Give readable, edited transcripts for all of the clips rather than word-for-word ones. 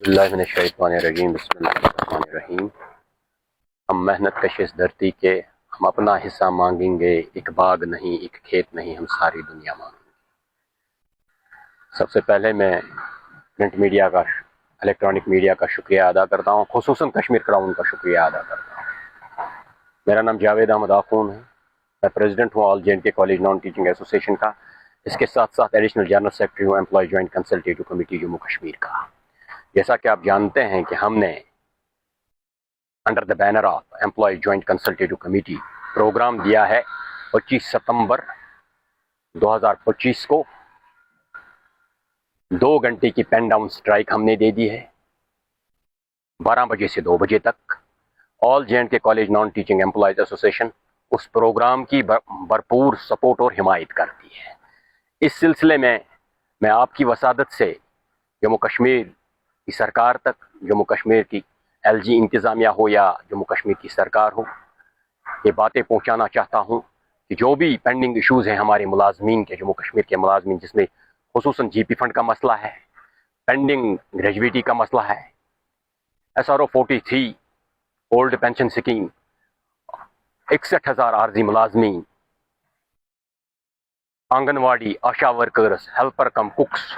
बिस्मिल्लाह मिनश शैतानिर रजीम बिस्मिल्लाहिर्रहमानिर रहीम। हम मेहनत कश इस धरती के, हम अपना हिस्सा मांगेंगे, एक बाग नहीं एक खेत नहीं, हम सारी दुनिया मांगेंगे। सबसे पहले मैं प्रिंट मीडिया का, इलेक्ट्रॉनिक मीडिया का शुक्रिया अदा करता हूँ, खुसूसन कश्मीर क्राउन का शुक्रिया अदा करता हूँ। मेरा नाम जावेद अहमद आखून है, मैं प्रेसिडेंट हूँ all J college non teaching association का। इसके साथ साथ एडिशनल जनरल सेक्रेटरी हूँ employ joint consultative committee Jammu Kashmir का। जैसा कि आप जानते हैं कि हमने under the banner of employ joint consultative committee programme दिया है 25 सितंबर 2025 को। 2 घंटे की पेन डाउन स्ट्राइक हमने दे दी है, 12 बजे से 2 बजे तक। All J college non teaching employees association उस प्रोग्राम की भरपूर सपोर्ट और हिमायत करती है। इस सिलसिले में मैं आपकी वसादत से जम्मू कश्मीर की सरकार तक, जम्मू कश्मीर की LG इंतज़ामिया हो या जम्मू कश्मीर की सरकार हो, ये बातें पहुंचाना चाहता हूं कि जो भी पेंडिंग इश्यूज़ हैं हमारे मुलाजमीन के, जम्मू कश्मीर के मुलाजमीन, जिसमें खुसूसन GP फंड का मसला है, पेंडिंग ग्रेजुएटी का मसला है, SRO 43 ओल्ड पेंशन स्कीम, 61,000 आर्जी मुलाजमीन, Anganwadi, ASHA workers, helper cum cooks,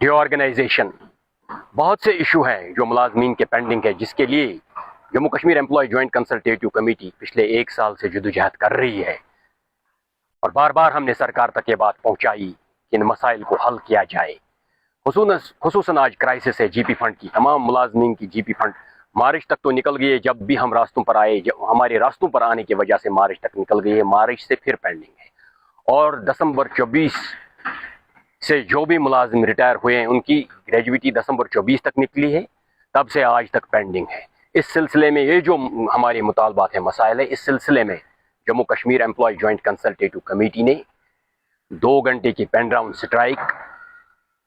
reorganisation, बहुत से इशू हैं जो मुलाजमीन के पेंडिंग है, जिसके लिए Jammu Kashmir employ joint consultative committee पिछले 1 साल से जदोजहद कर रही है। और बार बार हमने सरकार तक ये बात पहुंचाई कि इन मसाइल को हल किया जाए। खुसूसन आज क्राइसिस है GP फंड की, तमाम मुलाजमीन की GP फंड मार्च तक तो निकल गई है, जब भी हम रास्तों पर आए, जब हमारे रास्तों पर आने की वजह से मार्च तक निकल गई है, मार्च से फिर पेंडिंग है। और दिसंबर 24 से जो भी मुलाजिम रिटायर हुए हैं उनकी ग्रेजुएटी दिसंबर 24 तक निकली है, तब से आज तक पेंडिंग है। इस सिलसिले में ये जो हमारे मुतालबात है, मसाइल है, इस सिलसिले में Jammu Kashmir employ joint consultative committee ने 2 घंटे की पेन डाउन स्ट्राइक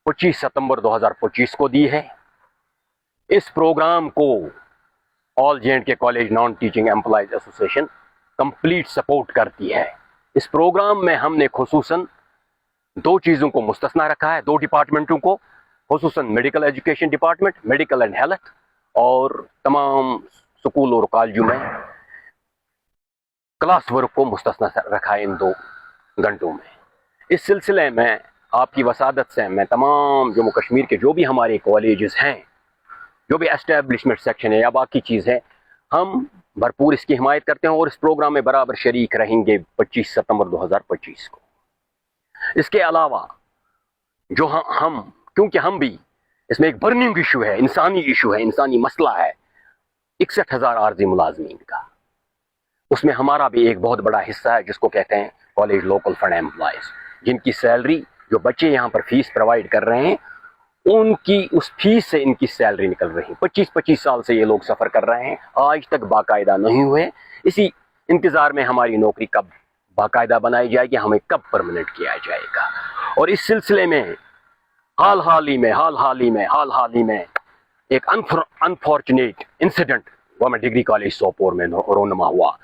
25 सितंबर 2025 को दी है। इस प्रोग्राम को all J college non teaching employees association complete support करती है। इस प्रोग्राम में हमने खुसूसन 2 चीज़ों को मुस्तस्ना रखा है, 2 डिपार्टमेंटों को, खुसूसन medical education department, medical and health, और तमाम स्कूल और कॉलेजों में क्लास वर्क को मुस्तस्ना रखा है इन 2 घंटों में। इस सिलसिले में आपकी वसादत से मैं तमाम जम्मू कश्मीर के जो भी हमारे कॉलेजेस हैं, जो भी एस्टेब्लिशमेंट सेक्शन है या बाकी चीज़ है, हम भरपूर इसकी हिमायत करते हैं और इस प्रोग्राम में बराबर शरीक रहेंगे 25 सितंबर 2025 को। इसके अलावा जो हम क्योंकि हम भी इसमें एक बर्निंग इशू है, इंसानी इशू है, इंसानी मसला है 61,000 आर्जी मुलाजमीन का, उसमें हमारा भी एक बहुत बड़ा हिस्सा है, जिसको कहते हैं कॉलेज लोकल फंड एम्प्लॉयज, जिनकी सैलरी, जो बच्चे यहाँ पर फीस प्रोवाइड कर रहे हैं, उनकी उस फीस से इनकी सैलरी निकल रही है। 25-25 साल से ये लोग सफ़र कर रहे हैं, आज तक बाकायदा नहीं हुए। इसी इंतज़ार में हमारी नौकरी कब बाकायदा बनाई जाएगी, हमें कब परमानेंट किया जाएगा। और इस सिलसिले में हाल हाल ही में एक unfortunate incident government degree college Sopore में रोनमा हुआ,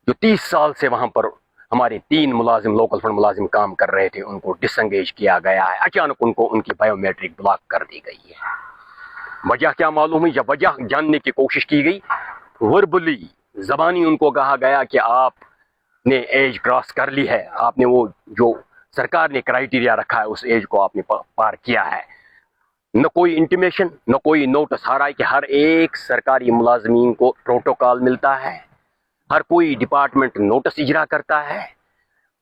जो 30 साल से वहां पर हमारे 3 मुलाजिम, लोकल फंड मुलाजिम काम कर रहे थे, उनको डिसंगेज किया गया है। अचानक उनको उनकी बायोमेट्रिक ब्लॉक कर दी गई है। वजह क्या मालूम हुई? जब वजह जानने की कोशिश की गई, वर्बली, ज़बानी उनको कहा गया कि आपने एज क्रॉस कर ली है, आपने वो जो सरकार ने क्राइटेरिया रखा है उस एज को आपने पार किया है। न कोई इंटीमेशन, न कोई नोटिस। हालांकि कि हर एक सरकारी मुलाजमीन को प्रोटोकॉल मिलता है, हर कोई डिपार्टमेंट नोटिस इजरा करता है।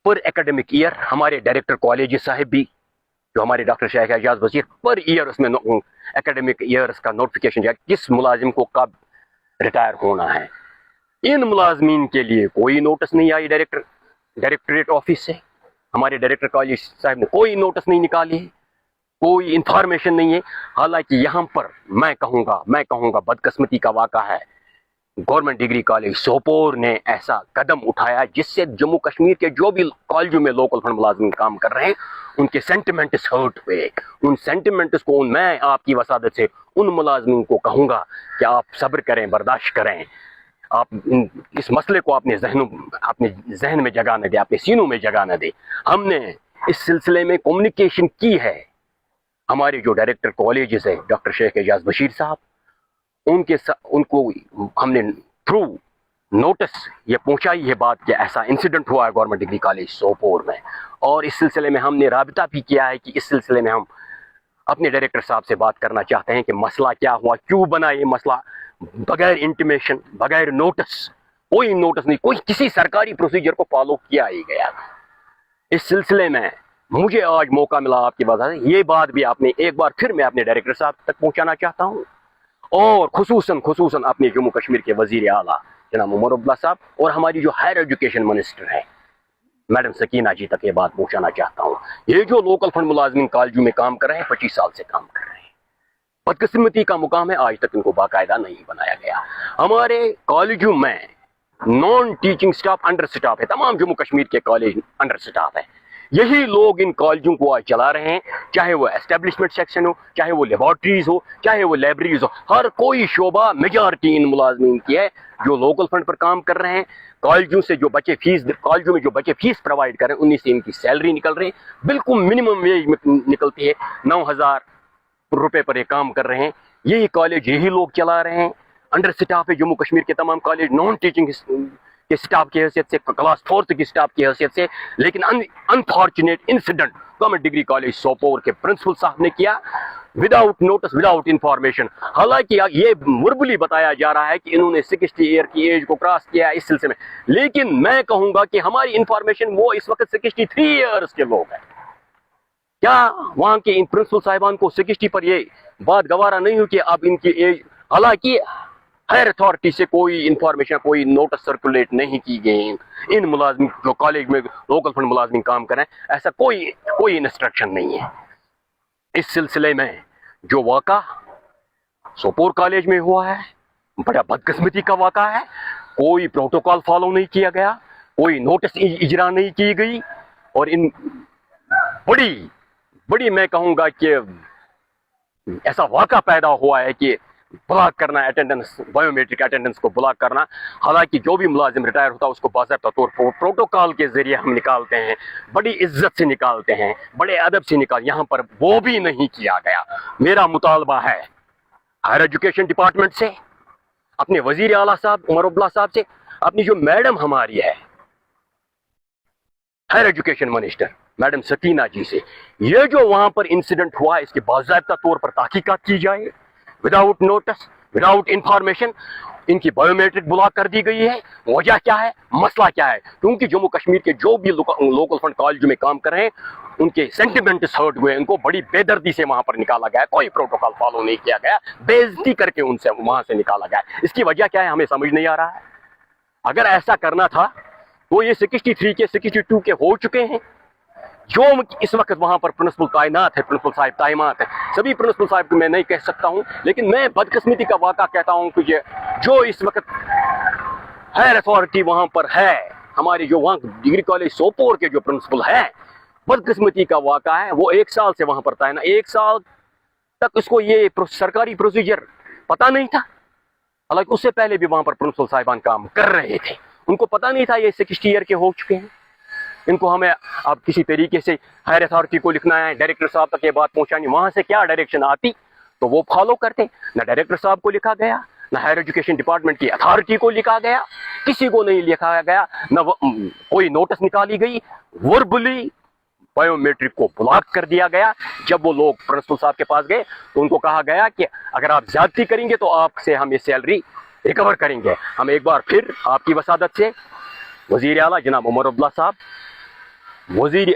पर एकेडमिक ईयर हमारे डायरेक्टर कॉलेज साहब भी, जो हमारे डॉक्टर शेख एजाज वजीर, पर ईयर उसमें एकेडमिक ईयर्स का नोटिफिकेशन जाए किस मुलाजिम को कब रिटायर होना है। इन मुलाजमीन के लिए कोई नोटिस नहीं आई डायरेक्टरेट ऑफिस से, हमारे डायरेक्टर कॉलेज साहब ने कोई नोटिस नहीं निकाली है, कोई इंफॉर्मेशन नहीं है। हालांकि यहाँ पर मैं कहूँगा बदकिस्मती का वाक़ा है, गवर्नमेंट डिग्री कॉलेज सोपोर ने ऐसा कदम उठाया जिससे जम्मू कश्मीर के जो भी कॉलेजों में लोकल फंड मुलाजिम काम कर रहे हैं, उनके सेंटिमेंट्स हर्ट हुए। उन सेंटिमेंट्स को मैं आपकी वसादत से उन मुलाजिमीन को कहूँगा कि आप सब्र करें, बर्दाश्त करें, आप इस मसले को अपने जहन में जगह न दे, अपने सीनों में जगह न दे। हमने इस सिलसिले में कम्युनिकेशन की है, हमारे जो डायरेक्टर कॉलेजेस है डॉक्टर शेख एजाज बशीर साहब, उनको हमने थ्रू नोटिस ये पहुंचाई है बात कि ऐसा इंसिडेंट हुआ है गवर्नमेंट डिग्री कॉलेज सोपोर में, और इस सिलसिले में हमने राबिता भी किया है कि इस सिलसिले में हम अपने डायरेक्टर साहब से बात करना चाहते हैं कि मसला क्या हुआ, क्यों बना ये मसला, बगैर इंटीमेशन, बगैर नोटिस, कोई नोटिस नहीं, कोई किसी सरकारी प्रोसीजर को फॉलो किया ही गया। इस सिलसिले में मुझे आज मौका मिला आपकी वजह से ये बात भी आपने एक बार फिर मैं अपने डायरेक्टर साहब तक पहुंचाना चाहता हूं, और खुसूसन अपने जम्मू कश्मीर के वजीर आला जनाब उमर अब्दुल्ला साहब और हमारी जो हायर एजुकेशन मिनिस्टर है मैडम सकीना जी तक ये बात पहुंचाना चाहता हूं। ये जो लोकल फंड मुलाजमिन कॉलेजों में काम कर रहे हैं, 25 साल से काम कर रहे हैं, बदकिस्मती का मुकाम है आज तक इनको बाकायदा नहीं बनाया गया। हमारे कॉलेजों में non teaching staff under staff है, तमाम जम्मू कश्मीर के कॉलेज अंडर स्टाफ है। यही लोग इन कॉलेजों को आज चला रहे हैं, चाहे वो एस्टेब्लिशमेंट सेक्शन हो, चाहे वो लेबॉर्ट्रीज हो, चाहे वो लाइब्रेरीज हो, हर कोई शोबा मेजॉरिटी इन मुलाजमीन की है जो लोकल फंड पर काम कर रहे हैं। कॉलेजों से जो बच्चे कॉलेजों में जो बच्चे फीस प्रोवाइड कर रहे हैं उन्हीं से इनकी सैलरी निकल रही है, बिल्कुल मिनिमम वेज निकलती है, 9,000 रुपए पर ये काम कर रहे हैं। यही कॉलेज यही लोग चला रहे हैं, अंडर स्टाफ है जम्मू कश्मीर के तमाम कॉलेज नॉन टीचिंग के स्टाफ की हैसियत से, क्लास 4 की स्टाफ की हैसियत से। लेकिन unfortunate incident government degree college Sopore के प्रिंसिपल साहब ने किया विदाउट नोटिस, विदाउट इंफॉर्मेशन। हालांकि ये वर्बली बताया जा रहा है कि इन्होंने 60 ईयर की एज को क्रॉस किया इस सिलसिले में, लेकिन मैं कहूंगा कि हमारी इंफॉर्मेशन वो इस वक्त 63 ईयर्स के लोग हैं। क्या वहां के इन प्रिंसिपल साहिबान को 60 पर ये बात गवारा नहीं हुई कि अब इनकी एज, हालांकि हायर अथॉरिटी से कोई इंफॉर्मेशन, कोई नोटिस सर्कुलेट नहीं की गई इन मुलाजमिन जो कॉलेज में लोकल फंड मुलाजमिन काम करें, ऐसा कोई इंस्ट्रक्शन नहीं है। इस सिलसिले में जो वाक़ा सोपोर कॉलेज में हुआ है बड़ा बदकिस्मती का वाक़ा है। कोई प्रोटोकॉल फॉलो नहीं किया गया, कोई नोटिस इजरा नहीं की गई, और इन बड़ी मैं कहूँगा कि ऐसा वाक़ा पैदा हुआ है कि ब्लॉक करना अटेंडेंस, बायोमेट्रिक अटेंडेंस को ब्लॉक करना। हालांकि जो भी मुलाजिम रिटायर होता है उसको बाज़ाब्ता तौर पर प्रोटोकॉल के जरिए हम निकालते हैं, बड़ी इज्जत से निकालते हैं, बड़े अदब से यहाँ पर वो भी नहीं किया गया। मेरा मुतालबा है हायर एजुकेशन डिपार्टमेंट से, अपने वजीर आला साहब उमर अब्दुल्ला साहब से, अपनी जो मैडम हमारी है higher education minister madam Sakina ji से, ये जो वहां पर इंसिडेंट हुआ इसके बाज़ाब्ता तौर पर तहकीकात की जाए, विदाउट नोटिस, विदाउट इंफॉर्मेशन। इनकी बायोमेट्रिक ब्लॉक कर दी गई है, वजह क्या है, मसला क्या है? क्योंकि जम्मू कश्मीर के जो भी लोकल फंड कॉलेज में काम कर रहे हैं उनके सेंटिमेंट्स हर्ट हुए, उनको बड़ी बेदर्दी से वहां पर निकाला गया, कोई प्रोटोकॉल फॉलो नहीं किया गया, बेइज्जती करके उनसे वहां से निकाला गया। इसकी वजह क्या है हमें समझ नहीं आ रहा है। अगर ऐसा करना था तो ये 63 के 62 के हो चुके हैं। जो इस वक्त वहां पर प्रिंसिपल तैनात है, प्रिंसिपल साहब तैनात है, सभी प्रिंसिपल साहब को मैं नहीं कह सकता हूं, लेकिन मैं बदकिस्मती का वाक़ा कहता हूं कि जो इस वक्त हायर अथॉरिटी वहां पर है, हमारी जो वहां डिग्री कॉलेज सोपोर के जो प्रिंसिपल है, बदकिस्मती का वाक़ा है, वो 1 साल से वहां पर तैनात, 1 साल तक उसको ये सरकारी प्रोसीजर पता नहीं था। हालांकि उससे पहले भी वहां पर प्रिंसिपल साहिबान काम कर रहे थे, उनको पता नहीं था ये 60 ईयर के हो चुके हैं। इनको हमें अब किसी तरीके से हायर अथॉरिटी को लिखना है, डायरेक्टर साहब तक ये बात पहुंचानी, वहां से क्या डायरेक्शन आती तो वो फॉलो करते। ना डायरेक्टर साहब को लिखा गया, ना हायर एजुकेशन डिपार्टमेंट की अथॉरिटी को लिखा गया, किसी को नहीं लिखा गया, ना कोई नोटिस निकाली गई, वर्बली बायोमेट्रिक को ब्लॉक कर दिया गया। जब वो लोग प्रिंसिपल साहब के पास गए तो उनको कहा गया कि अगर आप ज्यादती करेंगे तो आपसे हम ये सैलरी रिकवर करेंगे। हम एक बार फिर आपकी वसादत से वजीर आला जनाब उमर अब्दुल्ला साहब, वजीर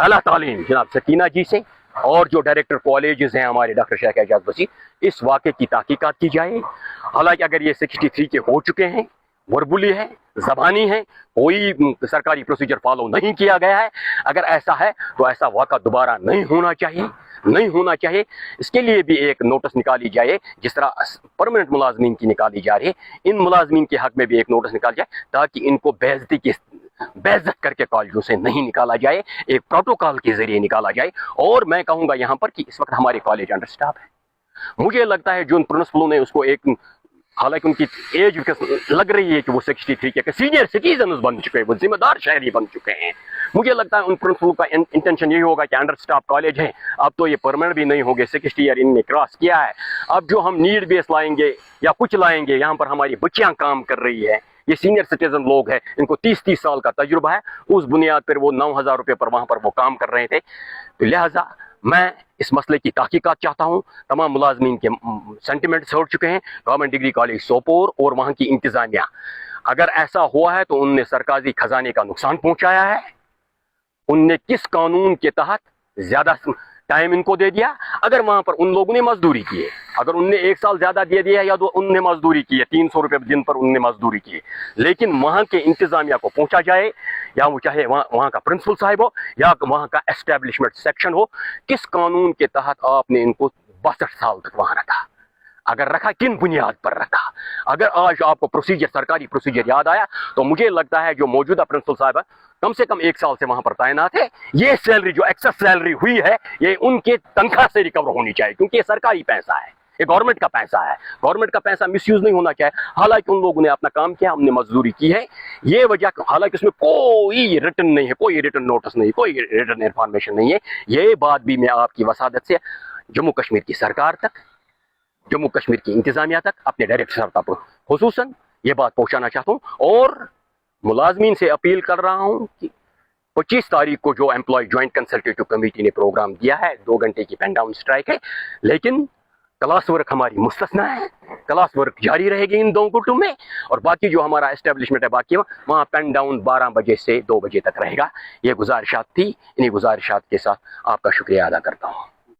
आला तालीम जनाब सकीना जी से, और जो डायरेक्टर कॉलेजेस हैं हमारे डॉक्टर शेख एजाज बशीर, इस वाक़े की तहकीकात की जाए। हालांकि अगर ये 63 के हो चुके हैं, वर्बुली है, ज़बानी है, कोई सरकारी प्रोसीजर फॉलो नहीं किया गया है, अगर ऐसा है तो ऐसा वाक़ा दोबारा नहीं होना चाहिए। इसके लिए भी एक नोटिस निकाली जाए, जिस तरह परमानेंट मुलाजमीन की निकाली जा रही है, इन मुलाजमीन के हक में भी एक नोटिस निकाली जाए, ताकि इनको बेइज्जत करके कॉलेजों से नहीं निकाला जाए, एक प्रोटोकॉल के जरिए निकाला जाए। और मैं कहूँगा यहाँ पर कि इस वक्त हमारे कॉलेज अंडर स्टाफ है। मुझे लगता है जो उन प्रिंसिपलों ने उसको एक हालांकि उनकी एज लग रही है कि वो 63 के सीनियर सिटीजन बन चुके हैं, वो जिम्मेदार शहरी बन चुके हैं। मुझे लगता है उन प्रिंसिपल का इंटेंशन यही होगा कि अंडर स्टाफ कॉलेज है, अब तो ये परमानेंट भी नहीं होंगे, 60 ईयर इनने क्रॉस किया है, अब जो हम नीड बेस लाएंगे या कुछ लाएंगे, यहाँ पर हमारी बच्चियाँ काम कर रही है, ये सीनियर सिटीजन लोग हैं, इनको 30-30 साल का तजुर्बा है, उस बुनियाद पर वो 9,000 रुपये पर वहाँ पर वो काम कर रहे थे। तो लिहाजा मैं इस मसले की तहकीकात चाहता हूँ। तमाम मुलाजमीन के सेंटिमेंट्स हो चुके हैं, गवर्नमेंट डिग्री कॉलेज सोपोर और वहाँ की इंतज़ामिया, अगर ऐसा हुआ है तो उनने सरकारी खजाने का नुकसान पहुँचाया है, उनने किस कानून के तहत ज़्यादा टाइम इनको दे दिया, अगर वहाँ पर उन लोगों ने मजदूरी की है, अगर उनने 1 साल ज़्यादा दे दिया या तो उनने मजदूरी की है, 300 रुपये दिन पर उनने मजदूरी की है, लेकिन वहाँ के इंतज़ामिया को पहुँचा जाए, या वो चाहे वहाँ का प्रिंसिपल साहिब हो या वहाँ का एस्टेब्लिशमेंट सेक्शन हो, किस कानून के तहत आपने इनको 62 साल तक वहाँ रखा, अगर रखा किन बुनियाद पर रखा। अगर आज आपको प्रोसीजर, सरकारी प्रोसीजर याद आया, तो मुझे लगता है जो मौजूदा प्रिंसिपल साहब कम से कम 1 साल से वहां पर तैनात है, ये सैलरी जो एक्सेस सैलरी हुई है ये उनके तनख्वाह से रिकवर होनी चाहिए, क्योंकि ये सरकारी पैसा है, ये गवर्नमेंट का पैसा है, गवर्नमेंट का पैसा मिसयूज नहीं होना चाहिए। हालांकि उन लोगों ने अपना काम किया, हमने मजदूरी की है, ये वजह, हालांकि उसमें कोई रिटर्न नहीं है, कोई रिटर्न नोटिस नहीं, कोई रिटर्न इंफॉर्मेशन नहीं है। ये बात भी मैं आपकी वसादत से जम्मू कश्मीर की सरकार तक, जम्मू कश्मीर की इंतजामिया तक, अपने डायरेक्टर साहब तक खुसूसन ये बात पहुंचाना चाहता हूँ, और मुलाजमीन से अपील कर रहा हूँ कि 25 तारीख को जो एम्प्लॉय ज्वाइंट कंसल्टेटिव कमेटी ने प्रोग्राम दिया है, 2 घंटे की पेन डाउन स्ट्राइक है, लेकिन क्लास वर्क हमारी मुस्तस्ना है, क्लास वर्क जारी रहेगी इन 2 घंटों में, और बाकी जो हमारा एस्टेब्लिशमेंट है बाकी वहाँ पेन डाउन 12 बजे से 2 बजे तक रहेगा। ये गुजारिशात थी, इन्हीं गुजारिशात के साथ आपका शुक्रिया अदा करता हूँ।